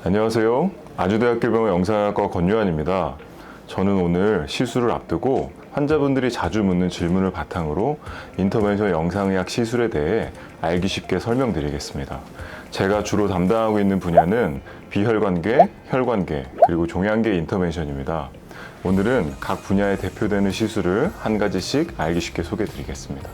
안녕하세요. 아주대학교병원 영상학과 권유한입니다. 저는 오늘 시술을 앞두고 환자분들이 자주 묻는 질문을 바탕으로 인터벤션 영상의학 시술에 대해 알기 쉽게 설명드리겠습니다. 제가 주로 담당하고 있는 분야는 비혈관계, 혈관계, 그리고 종양계 인터벤션입니다. 오늘은 각 분야에 대표되는 시술을 한 가지씩 알기 쉽게 소개드리겠습니다.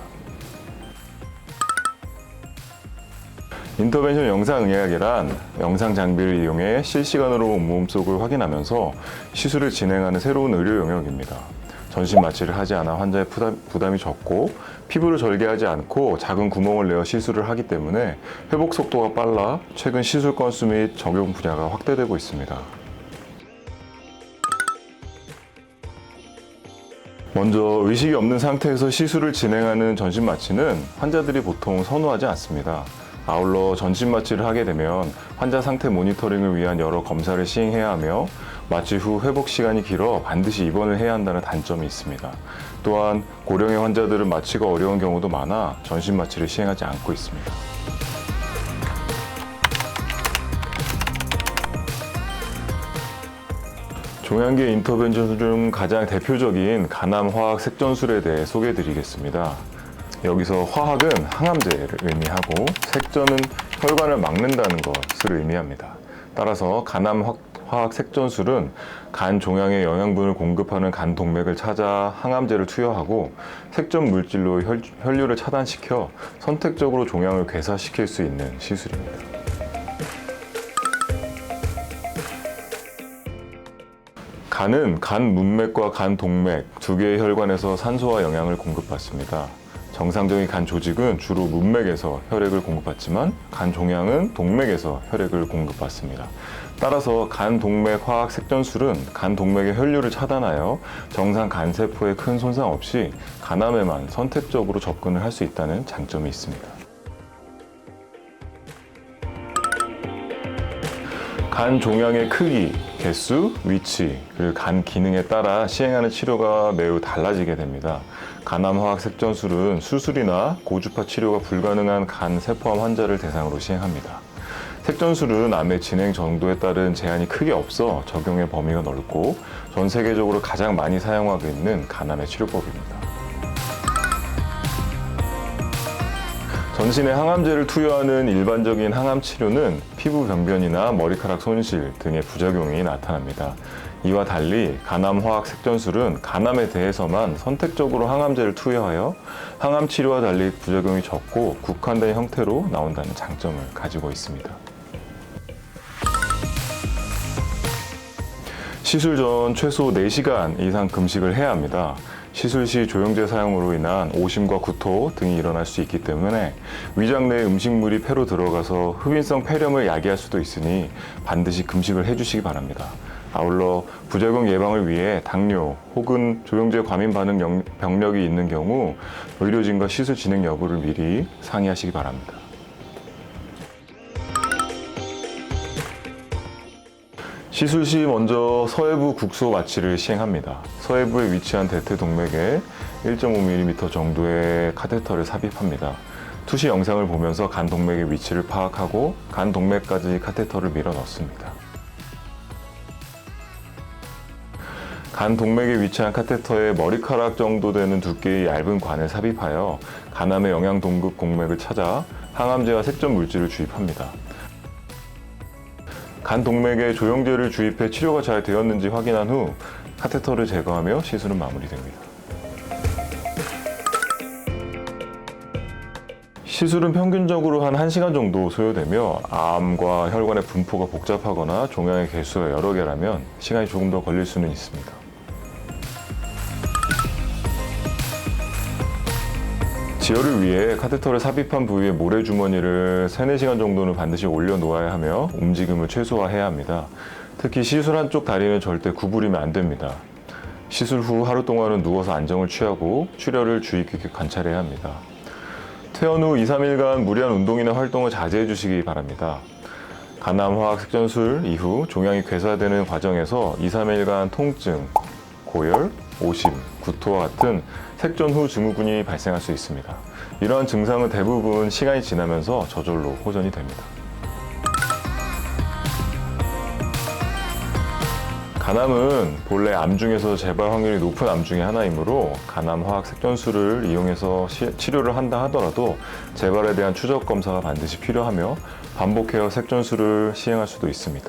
인터벤션 영상의학이란 영상 장비를 이용해 실시간으로 몸속을 확인하면서 시술을 진행하는 새로운 의료 영역입니다. 전신 마취를 하지 않아 환자의 부담이 적고 피부를 절개하지 않고 작은 구멍을 내어 시술을 하기 때문에 회복 속도가 빨라 최근 시술 건수 및 적용 분야가 확대되고 있습니다. 먼저 의식이 없는 상태에서 시술을 진행하는 전신 마취는 환자들이 보통 선호하지 않습니다. 아울러 전신 마취를 하게 되면 환자 상태 모니터링을 위한 여러 검사를 시행해야 하며 마취 후 회복 시간이 길어 반드시 입원을 해야 한다는 단점이 있습니다. 또한 고령의 환자들은 마취가 어려운 경우도 많아 전신 마취를 시행하지 않고 있습니다. 종양계 인터벤션 중 가장 대표적인 간암 화학 색전술에 대해 소개해 드리겠습니다. 여기서 화학은 항암제를 의미하고 색전은 혈관을 막는다는 것을 의미합니다. 따라서 간암 화학 색전술은 간 종양에 영양분을 공급하는 간 동맥을 찾아 항암제를 투여하고 색전 물질로 혈류를 차단시켜 선택적으로 종양을 괴사시킬 수 있는 시술입니다. 간은 간 문맥과 간 동맥 두 개의 혈관에서 산소와 영양을 공급받습니다. 정상적인 간 조직은 주로 문맥에서 혈액을 공급받지만 간 종양은 동맥에서 혈액을 공급받습니다. 따라서 간 동맥 화학 색전술은 간 동맥의 혈류를 차단하여 정상 간 세포에 큰 손상 없이 간암에만 선택적으로 접근을 할 수 있다는 장점이 있습니다. 간 종양의 크기, 개수, 위치, 그리고 간 기능에 따라 시행하는 치료가 매우 달라지게 됩니다. 간암 화학 색전술은 수술이나 고주파 치료가 불가능한 간 세포암 환자를 대상으로 시행합니다. 색전술은 암의 진행 정도에 따른 제한이 크게 없어 적용의 범위가 넓고 전 세계적으로 가장 많이 사용하고 있는 간암의 치료법입니다. 전신에 항암제를 투여하는 일반적인 항암 치료는 피부 병변이나 머리카락 손실 등의 부작용이 나타납니다. 이와 달리 간암 화학 색전술은 간암에 대해서만 선택적으로 항암제를 투여하여 항암 치료와 달리 부작용이 적고 국한된 형태로 나온다는 장점을 가지고 있습니다. 시술 전 최소 4시간 이상 금식을 해야 합니다. 시술 시 조영제 사용으로 인한 오심과 구토 등이 일어날 수 있기 때문에 위장 내 음식물이 폐로 들어가서 흡인성 폐렴을 야기할 수도 있으니 반드시 금식을 해주시기 바랍니다. 아울러 부작용 예방을 위해 당뇨 혹은 조영제 과민 반응 병력이 있는 경우 의료진과 시술 진행 여부를 미리 상의하시기 바랍니다. 시술 시 먼저 서해부 국소 마취를 시행합니다. 서해부에 위치한 대퇴 동맥에 1.5mm 정도의 카테터를 삽입합니다. 투시 영상을 보면서 간 동맥의 위치를 파악하고 간 동맥까지 카테터를 밀어 넣습니다. 간 동맥에 위치한 카테터에 머리카락 정도 되는 두께의 얇은 관을 삽입하여 간암의 영양 동급 공맥을 찾아 항암제와 색전 물질을 주입합니다. 간 동맥에 조영제를 주입해 치료가 잘 되었는지 확인한 후 카테터를 제거하며 시술은 마무리됩니다. 시술은 평균적으로 한 1시간 정도 소요되며 암과 혈관의 분포가 복잡하거나 종양의 개수가 여러 개라면 시간이 조금 더 걸릴 수는 있습니다. 지혈을 위해 카테터를 삽입한 부위에 모래주머니를 3-4시간 정도는 반드시 올려놓아야 하며 움직임을 최소화해야 합니다. 특히 시술 한쪽 다리는 절대 구부리면 안 됩니다. 시술 후 하루 동안은 누워서 안정을 취하고 출혈을 주의 깊게 관찰해야 합니다. 퇴원 후 2-3일간 무리한 운동이나 활동을 자제해 주시기 바랍니다. 간암 화학 색전술 이후 종양이 괴사되는 과정에서 2-3일간 통증, 고열, 오심, 구토와 같은 색전 후 증후군이 발생할 수 있습니다. 이러한 증상은 대부분 시간이 지나면서 저절로 호전이 됩니다. 간암은 본래 암 중에서 재발 확률이 높은 암 중에 하나이므로 간암 화학 색전수를 이용해서 치료를 한다 하더라도 재발에 대한 추적 검사가 반드시 필요하며 반복 헤어 색전수를 시행할 수도 있습니다.